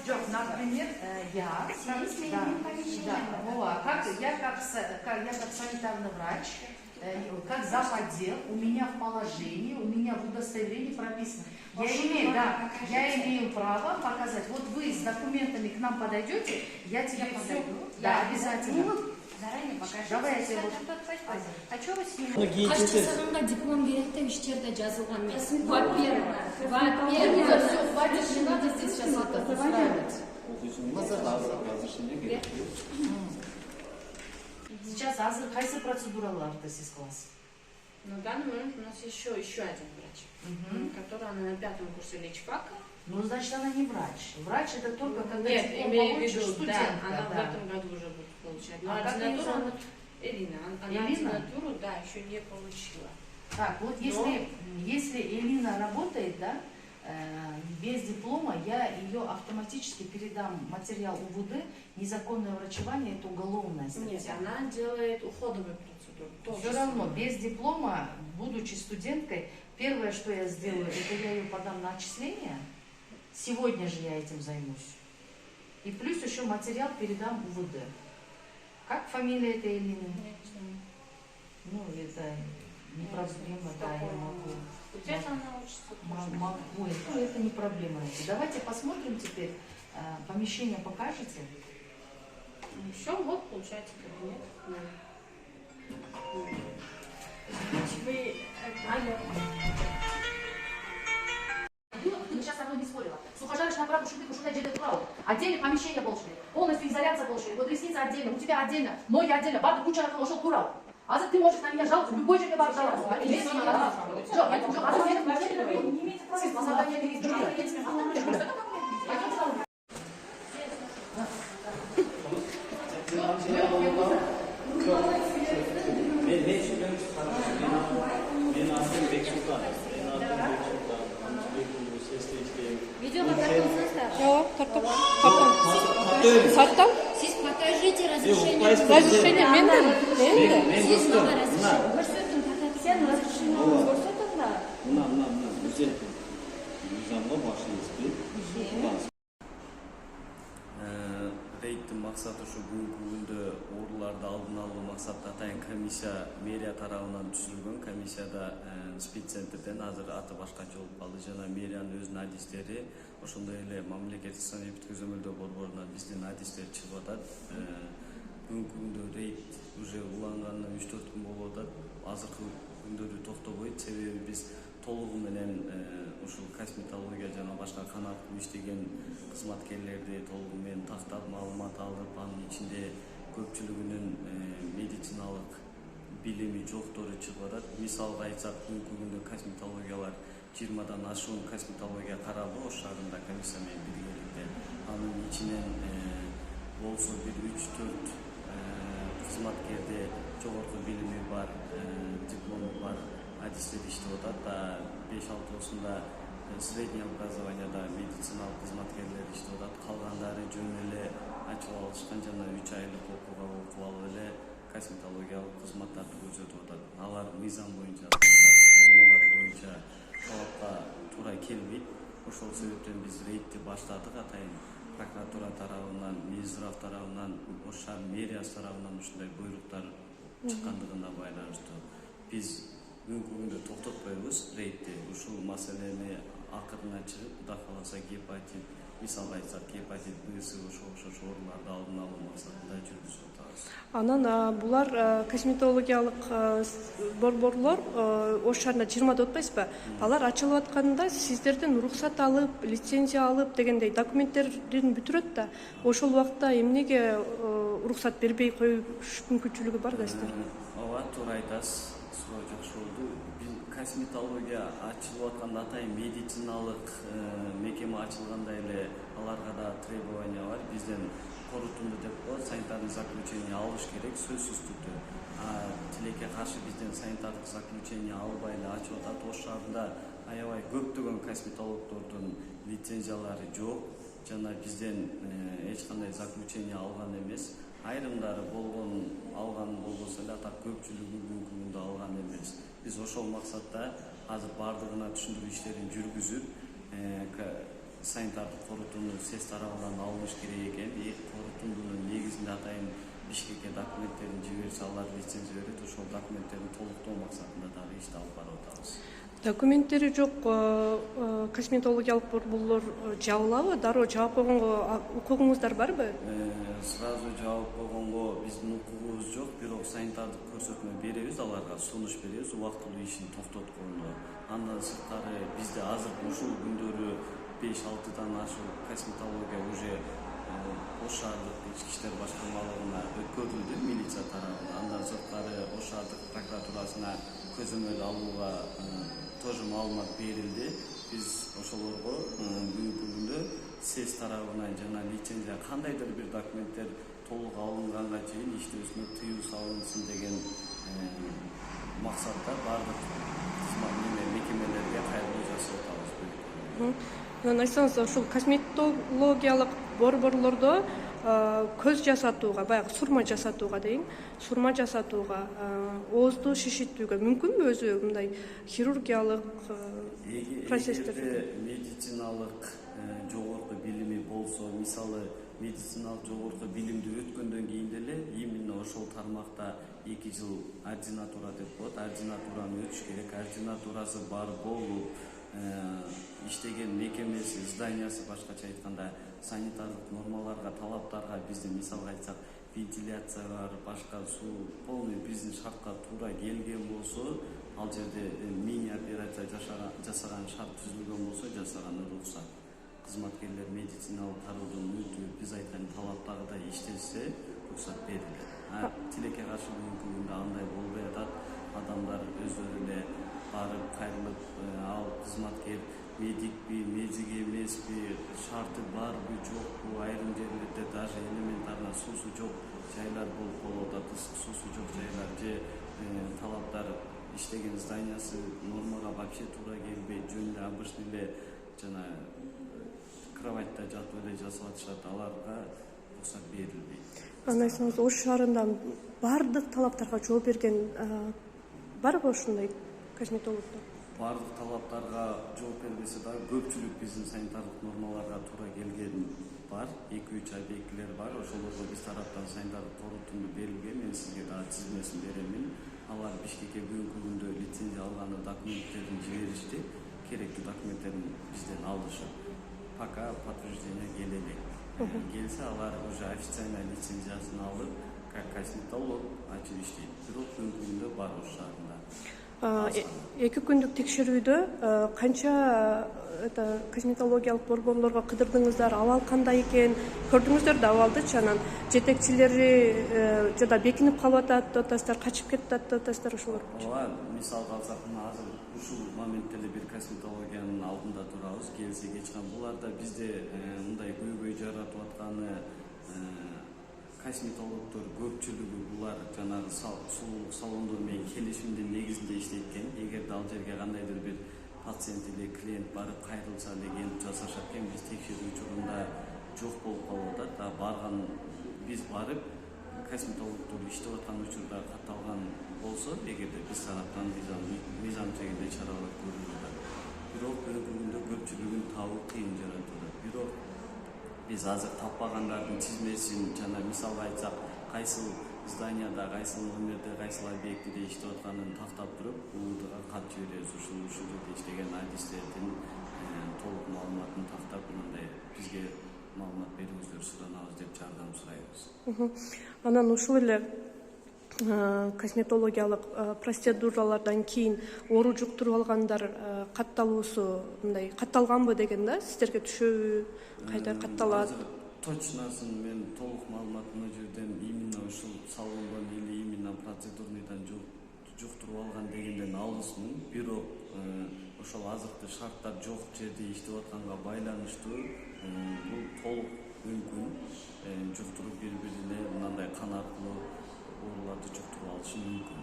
Например, я, как санитарный врач, как замотдел, у меня в положении, у меня в удостоверении прописано. Я имею право показать. Вот вы с документами к нам подойдете, я тебе все, обязательно. Заранее покажите. Давайте вот. А что вы снимаете? Каждый сағанға диплом керек деп ештерде жазылған емес. Во-первых, Все, хватит, не надо здесь сейчас это устраивать. Сейчас кайсы процедураларды сиз кыласыз? На данный момент у нас еще один врач, которая на 5-м курсе лечфака. Ну, значит, она не врач. Врач это только когда диплом получишь, студентка. Она в этом году уже будет получать. Но ординатуру Элина. Она ординатуру, еще не получила. Так, вот если Элина работает, без диплома, я ее автоматически передам материал УВД, незаконное врачевание, это уголовная статья. Нет, она делает уходовые процедуры. Все равно, без диплома, будучи студенткой, первое, что я сделаю, это я ее подам на отчисление. Сегодня же я этим займусь. И плюс еще материал передам УВД. Как фамилия этой Элины? Нет, не знаю. Ну, это не проблема, я могу. Где-то она учится. Могу, это не проблема. Давайте посмотрим теперь. Помещение покажете? Все, вот получается кабинет. Сейчас со мной не спорила. Сухожарочная правда, что ты шудай джеdet право. Отдельно помещение должны. Полностью изоляция должна. Вот ресницы отдельно, у тебя отдельно, ноги отдельно. Бабка куча ушел курал. А ты можешь на меня жаловаться, в любой же бар жаловаться. Видео как Саттам? Siz покажите разрешение. Разрешение менен? Siz много разрешение. Sen разрешение көрсөтүң да. Мына мыйзамга башыңыз рейдтин максаты ушу бүгүнкү күндө ооруларды алдын алуу максатта атайын комиссия мэрия тарабынан түзүлгөн. Комиссияда спеццентрден азыр аты башкача болуп калды жана мэриянын өзүнүн адистери, ошондой эле мамлекеттик санариптик көзөмөлдөө борборунан биздин адистер чыгып атат. Бүгүнкү күндө рейд уже уланганына 3-4 күн болуп атат. Азыркы күндөрү токтобойт, себеби биз толугу менен ушул косметология жана башка канаттуу иштеген кызматкерлерди толугу менен тактап маалымат алып, анын ичинде көпчүлүгүнүн медициналык билими жоктору чыгып атат. Мисалга айтсак, бүгүнкү күндө косметологиялар 20дан ашуун косметология каралды Ош шаарында комиссия менен биргеликте. Анын ичинен болсо бир 3-4 кызматкерде жогорку билими бар, диплому бар адистер иштеп атат. 5-6-осунда среднее образованияда медициналык кызматкерлер иштеп атат. Калгандары жөн эле ачып алышкан жана 3 айлык окууга окуп алып эле косметологиялык кызматтарды көрсөтүп атат. Алар мыйзам боюнча, нормалар боюнча талапка туура келбейт. Ошол себептен биз рейдти баштадык. Атайын прокуратура тарабынан, Минздрав тарабынан, Ош шаар мэриясы тарабынан ушундай буйруктар чыккандыгына байланыштуу биз бүгүнкү күндө токтотпойбуз рейдти. Ушул маселени акырына чыгып, Кудай кааласа гепатит, мисалга айтсак, гепатит Б, С окшош ооруларды алдын алуу максатында жүргүзүп атабыз. Анан булар косметологиялык борборлор Ош шаарында 20да отпайсызбы? Алар ачылып атканда сиздерден уруксат алып, лицензия алып дегендей документтерин бүтүрөт да. Ошол убакта эмнеге уруксат бербей коюш мүмкүнчүлүгү бар да сиздер? Ооба, туура айтасыз. Суроо жакшы болду. Биз косметология ачылып атканда атайын медициналык мекеме ачылгандай эле аларга да требования бар. Бизден корутунду деп коет, санитарный заключение алыш керек, сөзсүз түрдө. Тилекке каршы бизден санитардык заключение албай эле ачып атат. Ош шаарында аябай көптөгөн косметологдордун лицензиялары жок жана бизден эч кандай заключение алган эмес. Айрымдары алган болбосо эле, так көпчүлүгү бүгүнкү күндө алган эмес. Биз ошол максатта азыр бардыгына түшүндүрүү иштерин жүргүзүп, санитардык корутууну СЭС тарабынан алыныш керек экен. Корутундунун негизинде атайын Бишкекке документтерин жиберсе, алар лицензия берет. Ошол документтерди толуктоо максатында дагы ишти алып барып атабыз. Документтери жок косметологиялык борборлор жабылабы? Дароо жаап койгонго укугуңуздар барбы? Сразу жаап койгонго биздин укугубуз жок, бирок санитардык көрсөтмө беребиз, аларга сунуш беребиз убактылуу ишин токтотконго. Андан сырткары бизде азыр ушул күндөрү 5-6дан ашык косметология уже Ош шаардык ички иштер башкармалыгына өткөрүлдү милиция тарабынан. Андан сырткары Ош шаардык прокуратурасына көзөмөл алууга тоже маалымат берилди. Биз ошолорго бүгүнкү күндө СЭС тарабынан жана лицензия кандайдыр бир документтер толук алынганга чейин иштөөсүнө тыюу салынсын деген максатта бардык мекемелерге кайрылуу жасап атабыз. Айтсаңыз, ушул косметологиялык борборлордо көз жасатууга, баягы сурма жасатууга дейин, сурма жасатууга, оозду шишиттүүгө мүмкүнбү өзү мындай хирургиялык процесстер? Эгерде медициналык жогорку билими болсо, мисалы медициналык жогорку билимди өткөндөн кийин деле именно ошол тармакта 2 жыл ординатура деп коет. Ординатураны өтүш керек. Ординатурасы бар болуп иштеген мекемеси, зданиясы, башкача айтканда санитардык нормаларга, талаптарга биздин мисалга айтсак вентиляция бар, башка суу полный биздин шартка туура келген болсо, ал жерде мини операция жасаган шарт түзүлгөн болсо, жасаганы уруксат. Кызматкерлер медициналык кароодон өтүп, биз айткан талаптагыдай иштесе, уруксат берилет. Тилекке каршы бүгүнкү күндө андай болбой атат. Адамдар өздөрү эле барып кайрылып, ал кызматкер медикпи, медик эмеспи, шарты барбы, жокпу, айрым жерлерде даже элементарно суусу жок жайлар болуп калып атат, ысык суусу жок жайлар же талаптар иштеген зданиясы нормага вообще туура келбей, жөн эле обычный эле жана кроватьта жатып эле жасап атышат, аларга уруксат берилбейт. Айтсаңыз, Ош шаарында бардык талаптарга жооп берген барбы ошондой косметологдор? Бардык талаптарга жооп бербесе да көпчүлүк биздин санитардык нормаларга туура келген бар. 2-3 объектилер бар. Ошолорго биз тараптан санитардык корутууну берилген. Мен сизге дагы тизмесин беремин. Алар Бишкекке бүгүнкү күндө лицензия алганы документтерин жиберишти. Керектүү документтерин бизден алышып, пока подтверждение келе элек. Келсе алар уже официально лицензиясын алып, как косметолог ачып иштейт. Бирок бүгүнкү күндө бар Ош шаарында. 2 күндүк текшерүүдө канча косметологиялык борборлорго кыдырдыңыздар, абал кандай экен көрдүңүздөр да абалдычы, анан жетекчилери жада бекинип калып атат деп атасыздар, качып кетип атат деп атасыздар, ошолор. Ооба, мисалга алсак, азыр ушул моментте бир косметологиянын алдында турабыз. Келсе кечкан буларда бизде мындай көйгөй жаратып атканы косметологдор көпчүлүгү булар жанагы сулуулук салондор менен келишимдин негизинде иштейт экен. Эгерде ал жерге кандайдыр бир пациент или клиент барып кайрылса эле келип жасашат экен, биз текшерүү учурунда жок болуп калып атат. Барган биз барып косметологдор иштеп аткан учурда катталган болсо, эгерде биз тараптан мыйзам чегинде чаралар көрүлүп атат. Бирок бүгүнкү күндө көпчүлүгүн табуу кыйын жаратып атат. Бирок биз азыр таппагандардын тизмесин жана мисалга айтсак, кайсыл зданияда, кайсыл номерде, кайсыл объектиде иштеп атканын тактап туруп, УУДга кат жиберебиз. Ушул жерде иштеген адистердин толук маалыматын тактап, мындай бизге маалымат бериңиздер суранабыз деп жардам сурайбыз. Анан ушул эле косметологиялык процедуралардан кийин оору жуктуруп алгандар катталуусу мындай катталганбы деген да, сиздерге түшөбү, кайда катталат? Точносын мен толук маалымат мына жерден именно ушул салондон или именно процедурныйдан жуктуруп алган дегенден алысмын. Бирок ошол азыркы шарттар жок жерде иштеп атканга байланыштуу бул толук мүмкүн жуктуруп бири-бирине мындай кан аркылуу ооруларды жуктуруп алышы мүмкүн.